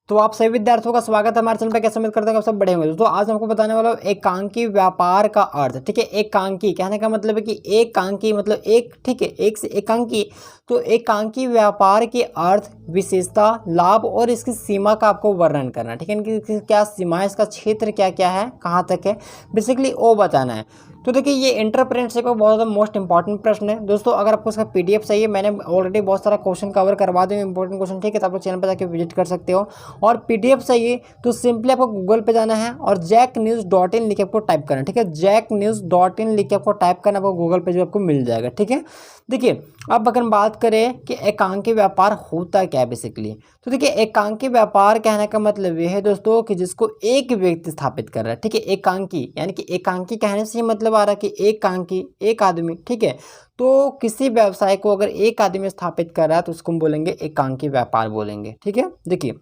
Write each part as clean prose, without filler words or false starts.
तो आप सभी विद्यार्थियों का स्वागत है हमारे चैनल पे। कैसे उम्मीद करते हैं आप सब बड़े होंगे। दोस्तों आज हमको बताने वाला हूं एकांकी व्यापार का अर्थ। ठीक है, एकांकी कहने का मतलब है कि एकांकी मतलब एक, ठीक है, एक से एकांकी। तो एकांकी व्यापार के अर्थ, विशेषता, लाभ और इसकी सीमा का आपको वर्णन करना है। ठीक है, इनकी क्या सीमा है, इसका क्षेत्र क्या क्या है, कहाँ तक है, बेसिकली वो बताना है। तो देखिए ये एंटरप्रेन्योरशिप का बहुत ज़्यादा मोस्ट इंपॉर्टेंट प्रश्न है दोस्तों। अगर आपको इसका पीडीएफ चाहिए, मैंने ऑलरेडी बहुत सारा क्वेश्चन कवर करवा दिया इंपॉर्टेंट क्वेश्चन। ठीक है, तो आप लोग चैनल पर जाकर विजिट कर सकते हो। और पीडीएफ चाहिए तो सिंपली आपको गूगल पे जाना है और jacknews.in लिख के आपको टाइप करना है। ठीक है, jacknews.in लिख के आपको टाइप करना, आपको गूगल पे जो आपको मिल जाएगा। ठीक है, देखिए अब अगर बात करें कि एकांकी व्यापार होता क्या है बेसिकली, तो देखिए एकांकी व्यापार कहने का मतलब ये है दोस्तों कि जिसको एक व्यक्ति स्थापित कर रहा है। ठीक है, एकांकी यानी कि एकांकी कहने से ही मतलब आ रहा है कि एकांकी एक आदमी। ठीक है, तो किसी व्यवसाय को अगर एक आदमी स्थापित कर रहा है तो उसको हम बोलेंगे एकांकी व्यापार बोलेंगे। ठीक है, देखिए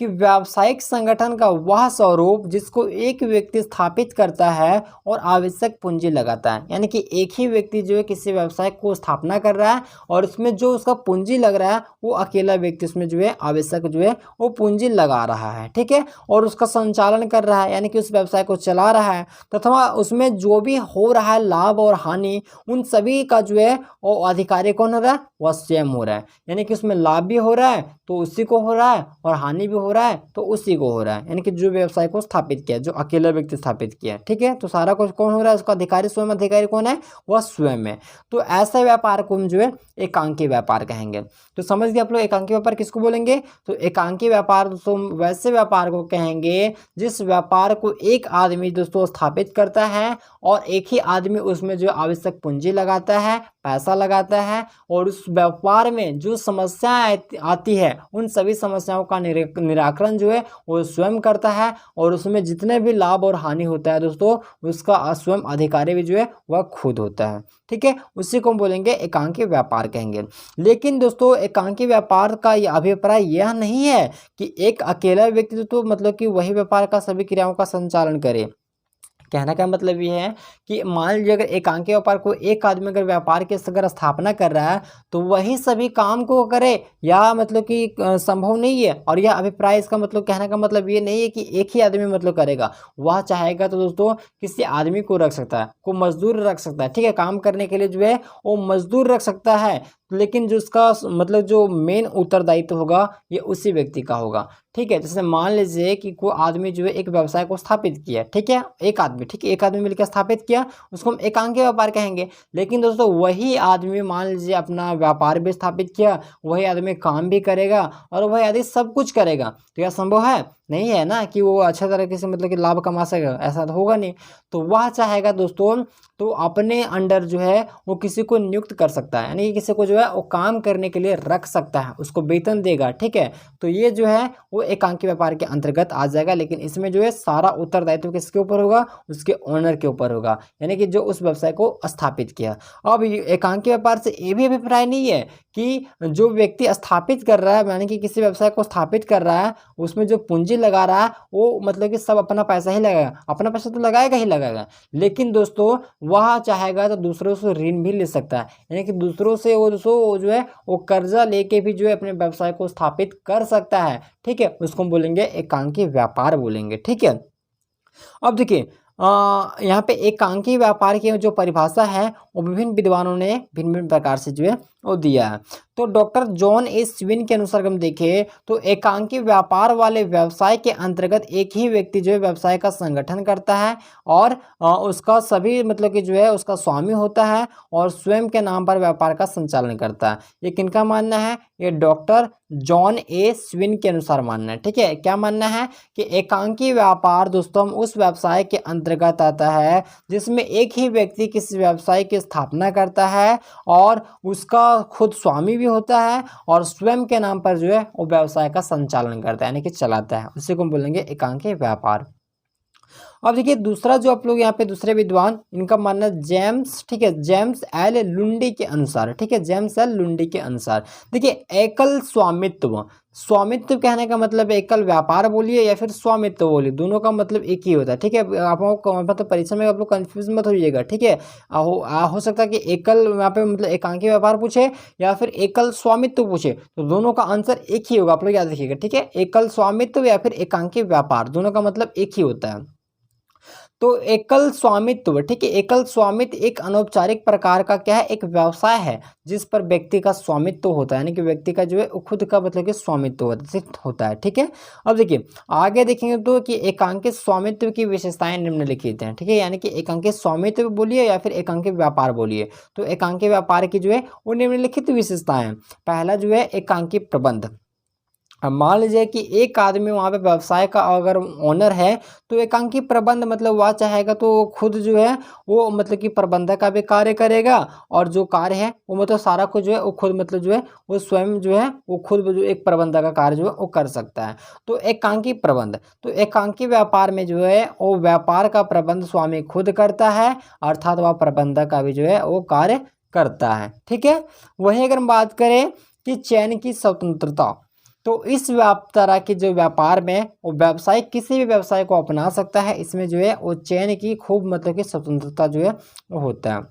कि व्यावसायिक संगठन का वह स्वरूप जिसको एक व्यक्ति स्थापित करता है और आवश्यक पूंजी लगाता है। यानी कि एक ही व्यक्ति जो है किसी व्यवसाय को स्थापना कर रहा है और उसमें जो उसका पूंजी लग रहा है वो अकेला व्यक्ति उसमें जो है आवश्यक जो है वो पूंजी लगा रहा है। ठीक है, और उसका संचालन कर रहा है, यानी कि उस व्यवसाय को चला रहा है तथा उसमें जो भी हो रहा है लाभ और हानि, उन सभी का जो है वो अधिकारी कौन हो रहा है, वह स्वयं हो रहा है। यानी कि उसमें लाभ भी हो रहा है तो उसी को हो रहा है और हानि भी हो रहा है तो उसी को हो रहा है। यानी कि जो व्यवसाय को स्थापित किया, जो अकेला व्यक्ति स्थापित किया। ठीक है, तो सारा कुछ कौन हो रहा है, उसका अधिकारी स्वयं, अधिकारी कौन है, वह स्वयं है। तो ऐसे व्यापार को हम जो है एकांकी व्यापार कहेंगे। तो समझ गए आप लोग एकांकी व्यापार किसको बोलेंगे। तो एकांकी व्यापार दोस्तों वैसे व्यापार को कहेंगे जिस व्यापार को एक आदमी दोस्तों स्थापित करता है और एक ही आदमी उसमें जो आवश्यक पूंजी लगाता है, पैसा लगाता है और उस व्यापार में जो समस्याएं आती है उन सभी समस्याओं का निराकरण जो है वो स्वयं करता है और उसमें जितने भी लाभ और हानि होता है दोस्तों उसका स्वयं अधिकारी भी जो है वह खुद होता है। ठीक है, उसी को हम बोलेंगे एकांकी व्यापार कहेंगे। लेकिन दोस्तों एकांकी व्यापार का यह अभिप्राय यह नहीं है कि एक अकेला व्यक्ति तो मतलब कि वही व्यापार का सभी क्रियाओं का संचालन करे। कहने का मतलब ये है कि मान लीजिए अगर एकांकी व्यापार को एक आदमी अगर व्यापार की अगर स्थापना कर रहा है तो वही सभी काम को करे, या मतलब कि संभव नहीं है। और यह अभिप्राय इसका मतलब कहने का मतलब ये नहीं है कि एक ही आदमी मतलब करेगा। वह चाहेगा तो दोस्तों किसी आदमी को रख सकता है, को मजदूर रख सकता है। ठीक है, काम करने के लिए जो है वो मजदूर रख सकता है, लेकिन जो उसका मतलब जो मेन उत्तरदायित्व होगा ये उसी व्यक्ति का होगा। ठीक है, जैसे मान लीजिए कि कोई आदमी जो है एक व्यवसाय को स्थापित किया। ठीक है, एक आदमी, ठीक है, एक आदमी मिलकर स्थापित किया, उसको हम एकांकी व्यापार कहेंगे। लेकिन दोस्तों वही आदमी मान लीजिए अपना व्यापार भी स्थापित किया, वही आदमी काम भी करेगा और वही आदमी सब कुछ करेगा, तो यह संभव है नहीं है ना कि वो अच्छा तरीके से मतलब कि लाभ कमा सकेगा, ऐसा तो होगा नहीं। तो वह चाहेगा दोस्तों तो अपने अंडर जो है वो किसी को नियुक्त कर सकता है, यानी कि किसी को जो है वो काम करने के लिए रख सकता है, उसको वेतन देगा। ठीक है, तो ये जो है वो एकांकी व्यापार के अंतर्गत आ जाएगा। लेकिन इसमें जो है सारा उत्तरदायित्व किसके ऊपर होगा, उसके ओनर के ऊपर होगा, यानी कि जो उस व्यवसाय को स्थापित किया। अब एकांकी व्यापार से ये भी अभिप्राय नहीं है कि जो व्यक्ति स्थापित कर रहा है, यानी कि किसी व्यवसाय को स्थापित कर रहा है, उसमें जो पूंजी लगा रहा है वो मतलब कि सब अपना पैसा ही लगाएगा। अपना पैसा तो लगाएगा ही लगाएगा, लेकिन दोस्तों वह चाहेगा तो दूसरों से ऋण भी ले सकता है, यानी कि दूसरों से वो दोस्तों जो है वो कर्जा लेके भी जो है अपने व्यवसाय को स्थापित कर सकता है। ठीक है, उसको हम बोलेंगे एकांकी व्यापार बोलेंगे। ठीक है, अब देखिए यहाँ पे एकांकी व्यापार की जो परिभाषा है वो विभिन्न विद्वानों ने भिन्न भिन्न प्रकार से जो है वो दिया है। तो डॉक्टर जॉन ए स्विन के अनुसार हम देखें तो एकांकी व्यापार वाले व्यवसाय के अंतर्गत एक ही व्यक्ति जो है व्यवसाय का संगठन करता है और उसका सभी मतलब कि जो है उसका स्वामी होता है और स्वयं के नाम पर व्यापार का संचालन करता है। ये किनका मानना है, ये डॉक्टर जॉन ए स्विन के अनुसार मानना है। ठीक है, क्या मानना है कि एकांकी व्यापार दोस्तों उस व्यवसाय के अंतर्गत आता है जिसमें एक ही व्यक्ति किसी व्यवसाय की स्थापना करता है और उसका खुद स्वामी भी होता है और स्वयं के नाम पर जो है वो व्यवसाय का संचालन करता है, यानी कि चलाता है। उसी को हम बोलेंगे एकांकी व्यापार। अब देखिए दूसरा जो आप लोग यहाँ पे दूसरे विद्वान इनका मानना जेम्स, ठीक है, जेम्स एल लुंडी के अनुसार, ठीक है, जेम्स एल लुंडी के अनुसार देखिए एकल स्वामित्व, स्वामित्व कहने का मतलब एकल व्यापार बोलिए या फिर स्वामित्व बोलिए, दोनों का मतलब एक ही होता है, ठीक है। आप मतलब परीक्षा में आप लोग कंफ्यूज मत होइएगा, ठीक है। हो सकता है कि एकल यहाँ पे मतलब एकांकी व्यापार पूछे या फिर एकल स्वामित्व पूछे, तो दोनों का आंसर एक ही होगा, आप लोग याद रखिएगा, ठीक है। एकल स्वामित्व या फिर एकांकी व्यापार दोनों का मतलब एक ही होता है। तो एकल स्वामित्व, ठीक है, एकल स्वामित्व एक अनौपचारिक प्रकार का क्या है, एक व्यवसाय है जिस पर व्यक्ति का स्वामित्व होता है, यानी कि व्यक्ति का जो है खुद का मतलब कि स्वामित्व होता है, ठीक है। अब देखिए आगे देखेंगे तो कि एकांकित स्वामित्व की विशेषताएं निम्नलिखित हैं, ठीक है, यानी कि एकांकित स्वामित्व बोलिए या फिर एकांकित व्यापार बोलिए, तो एकांकित व्यापार की जो है वो निम्नलिखित विशेषताएं। पहला जो है एकांकित प्रबंध। अब मान लीजिए कि एक आदमी वहाँ पे व्यवसाय का अगर ओनर है, तो एकांकी प्रबंध मतलब वह चाहेगा तो खुद जो है वो मतलब कि प्रबंधक का भी कार्य करेगा, और जो कार्य है वो मतलब सारा कुछ जो है वो खुद मतलब जो है वो स्वयं जो है वो खुद जो एक प्रबंधक का कार्य जो है वो कर सकता है। तो एकांकी प्रबंध, तो एकांकी व्यापार में जो है वो व्यापार का प्रबंध स्वामी खुद करता है, अर्थात वह प्रबंधक का भी जो है वो कार्य करता है, ठीक है। वहीं अगर हम बात करें कि चयन की स्वतंत्रता, तो इस तरह के जो व्यापार में वो व्यवसाय किसी भी व्यवसाय को अपना सकता है, इसमें जो है वो चयन की खूब मतलब कि स्वतंत्रता जो है वो होता है।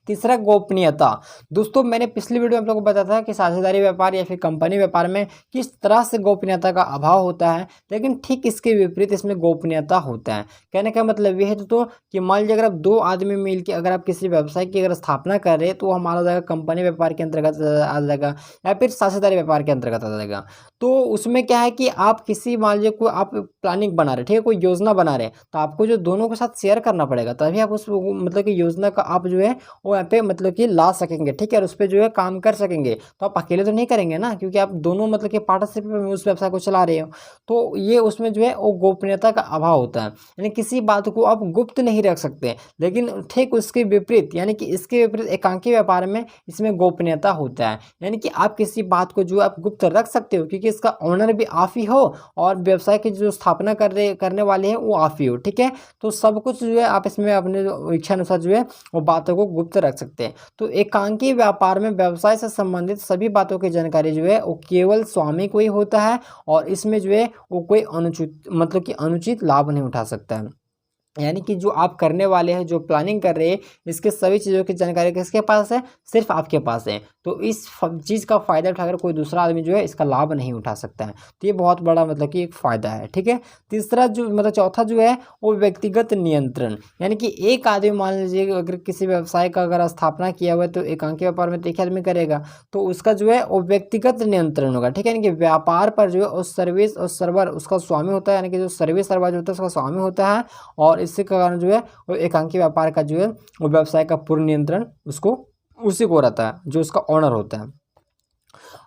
तीसरा गोपनीयता। दोस्तों मैंने पिछली वीडियो में आप लोगों को बताया था कि साझेदारी व्यापार या फिर कंपनी व्यापार में किस तरह से गोपनीयता का अभाव होता है, लेकिन ठीक इसके विपरीत इसमें गोपनीयता होता है। कहने का मतलब ये है तो कि मान लीजिए अगर आप दो आदमी मिलकर अगर आप किसी व्यवसाय की अगर स्थापना कर रहे हैं, तो वो हमारा जाएगा कंपनी व्यापार के अंतर्गत आ जाएगा या फिर साझेदारी व्यापार के अंतर्गत आ जाएगा। तो उसमें क्या है कि आप किसी मान लीजिए कोई आप प्लानिंग बना रहे, ठीक है, कोई योजना बना रहे, तो आपको जो दोनों के साथ शेयर करना पड़ेगा, तभी आप उस मतलब कि योजना का आप जो है वो यहाँ पे मतलब कि ला सकेंगे, ठीक है, और उस पर जो है काम कर सकेंगे। तो आप अकेले तो नहीं करेंगे ना, क्योंकि आप दोनों मतलब कि पार्टनरशिप में उस व्यवसाय को चला रहे हो। तो ये उसमें जो है वो गोपनीयता का अभाव होता है, यानी किसी बात को आप गुप्त नहीं रख सकते। लेकिन ठीक उसके विपरीत, यानी कि इसके विपरीत एकांकी व्यापार में इसमें गोपनीयता होता है, यानी कि आप किसी बात को जो आप गुप्त रख सकते हो, क्योंकि इसका ओनर भी आप ही हो और व्यवसाय की जो स्थापना करने वाले हैं वो आप ही हो, ठीक है। तो सब कुछ जो है आप इसमें अपने इच्छा अनुसार जो है वो बातों को गुप्त रख सकते हैं। तो एकांकी व्यापार में व्यवसाय से संबंधित सभी बातों की जानकारी जो है वो केवल स्वामी को ही होता है, और इसमें जो है वो कोई अनुचित मतलब कि अनुचित लाभ नहीं उठा सकता है। यानी कि जो आप करने वाले हैं, जो प्लानिंग कर रहे हैं, इसके सभी चीज़ों की जानकारी किसके पास है, सिर्फ आपके पास है। तो इस चीज़ का फ़ायदा उठाकर कोई दूसरा आदमी जो है इसका लाभ नहीं उठा सकता है। तो ये बहुत बड़ा मतलब कि एक फ़ायदा है, ठीक है। तीसरा जो मतलब चौथा जो है वो व्यक्तिगत नियंत्रण, यानी कि एक आदमी मान लीजिए अगर किसी व्यवसाय का अगर स्थापना किया हुआ है, तो एकांकी व्यापार में तो एक आदमी करेगा, तो उसका जो है वो व्यक्तिगत नियंत्रण होगा, ठीक है। यानी कि व्यापार पर जो है उस सर्विस और सर्वर उसका स्वामी होता है, यानी कि जो सर्विस सर्वर जो होता है उसका स्वामी होता है, और इसके कारण जो है वो एकांकी व्यापार का जो है वो व्यवसाय का पूर्ण नियंत्रण उसी को रहता है जो उसका ओनर होता है।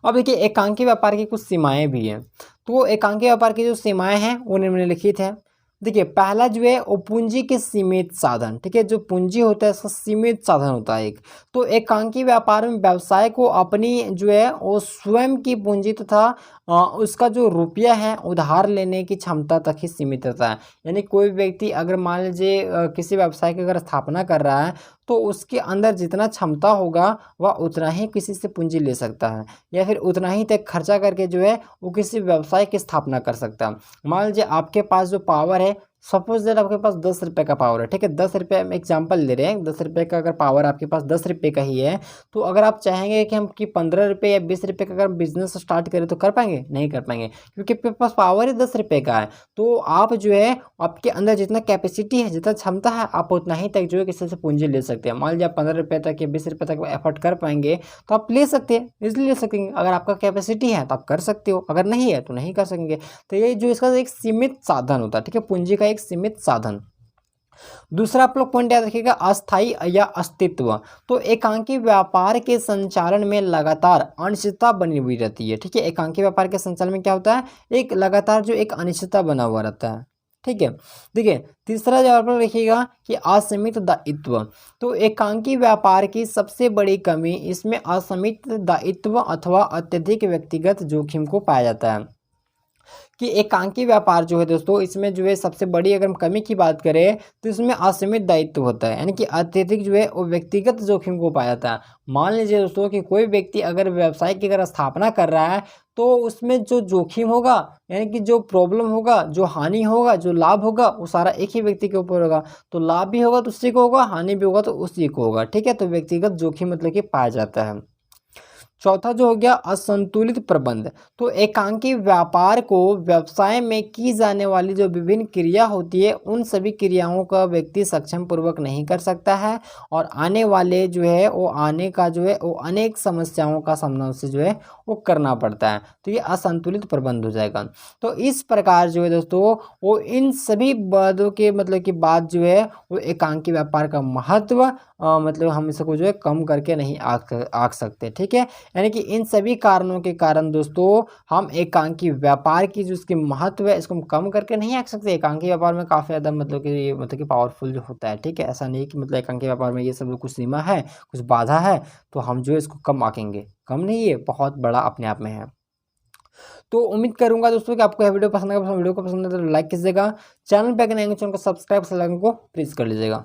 अब देखिए एकांकी व्यापार की कुछ सीमाएं भी हैं। तो एकांकी व्यापार की जो सीमाएं हैं वो निम्नलिखित है। देखिए पहला जो है वो पूंजी के सीमित साधन, ठीक है, जो पूंजी होता है इसका सीमित साधन होता है एक। तो एकांकी व्यापार में व्यवसाय को अपनी जो है वो स्वयं की पूंजी तथा उसका जो रुपया है उधार लेने की क्षमता तक ही सीमित रहता है। यानी कोई व्यक्ति अगर मान लीजिए किसी व्यवसाय की अगर स्थापना कर रहा है, तो उसके अंदर जितना क्षमता होगा वह उतना ही किसी से पूंजी ले सकता है, या फिर उतना ही तक खर्चा करके जो है वो किसी व्यवसाय की स्थापना कर सकता है। मान लीजिए आपके पास जो पावर है, सपोज दैट आपके पास 10 रुपये का पावर है, ठीक है, 10 रुपये हम एग्जाम्पल ले रहे हैं, 10 रुपये का अगर पावर आपके पास 10 रुपये का ही है, तो अगर आप चाहेंगे कि हम कि 15 रुपये या 20 रुपये का अगर बिजनेस स्टार्ट करें तो कर पाएंगे? नहीं कर पाएंगे, क्योंकि आपके पास पावर ही 10 रुपये का है। तो आप जो है आपके अंदर जितना कैपेसिटी है, जितना क्षमता है, आप उतना ही तक जो है किसी से पूंजी ले सकते हैं। मान लीजिए आप 15 रुपये तक या 20 रुपये तक एफर्ट कर पाएंगे तो आप ले सकते हैं, इजिली ले सकेंगे। अगर आपका कैपेसिटी है तो आप कर सकते हो, अगर नहीं है तो नहीं कर सकेंगे। तो ये जो इसका एक सीमित साधन होता है, ठीक है, पूंजी का एक सीमित साधन। दूसरा आप लोग पॉइंट याद रखिएगा, अस्थाई या अस्तित्व। तो एकांकी व्यापार के संचालन में लगातार अनिश्चितता बनी हुई रहती है, ठीक है। एकांकी व्यापार के संचालन में क्या होता है, एक लगातार जो एक अनिश्चितता बना हुआ रहता है, ठीक है। देखिए तीसरा जो आप लोग लिखिएगा कि असीमित दायित्व। तो एकांकी व्यापार की सबसे बड़ी कमी इसमें असीमित दायित्व अथवा अत्यधिक व्यक्तिगत जोखिम को पाया जाता है। कि एकांकी व्यापार जो है दोस्तों, इसमें जो है सबसे बड़ी अगर हम कमी की बात करें तो इसमें असीमित दायित्व होता है, यानी कि अत्यधिक जो है वो व्यक्तिगत जोखिम को पाया जाता है। मान लीजिए दोस्तों कि कोई व्यक्ति अगर व्यवसाय की अगर स्थापना कर रहा है तो उसमें जो जोखिम होगा, यानी कि जो प्रॉब्लम होगा, जो हानि होगा, जो लाभ होगा, वो सारा एक ही व्यक्ति के ऊपर होगा। तो लाभ भी होगा तो उसी को होगा, हानि भी होगा तो उसी को होगा। ठीक है, तो व्यक्तिगत जोखिम मतलब कि पाया जाता है। चौथा जो हो गया असंतुलित प्रबंध। तो एकांकी व्यापार को व्यवसाय में की जाने वाली जो विभिन्न क्रिया होती है उन सभी क्रियाओं का व्यक्ति सक्षम पूर्वक नहीं कर सकता है, और आने वाले जो है वो आने का जो है वो अनेक समस्याओं का सामना उससे जो है वो करना पड़ता है। तो ये असंतुलित प्रबंध हो जाएगा। तो इस प्रकार जो है दोस्तों वो इन सभी बातों के मतलब की बात जो है वो एकांकी व्यापार का महत्व मतलब हम इसको जो है कम करके नहीं आंक सकते। ठीक है, यानी कि इन सभी कारणों के कारण दोस्तों हम एकांकी व्यापार की जो इसकी महत्व है इसको हम कम करके नहीं आंक सकते। एकांकी व्यापार में काफ़ी ज़्यादा मतलब कि पावरफुल जो होता है। ठीक है, ऐसा नहीं कि मतलब एकांकी व्यापार में ये सब कुछ सीमा है, कुछ बाधा है तो हम जो है इसको कम आंकेंगे। कम नहीं, ये बहुत बड़ा अपने आप में है। तो उम्मीद करूंगा दोस्तों कि आपको यह वीडियो पसंद आएगा। वीडियो को पसंद है तो लाइक कीजिएगा, चैनल पे अगर नए हैं चैनल को सब्सक्राइब को प्लीज़ कर लीजिएगा।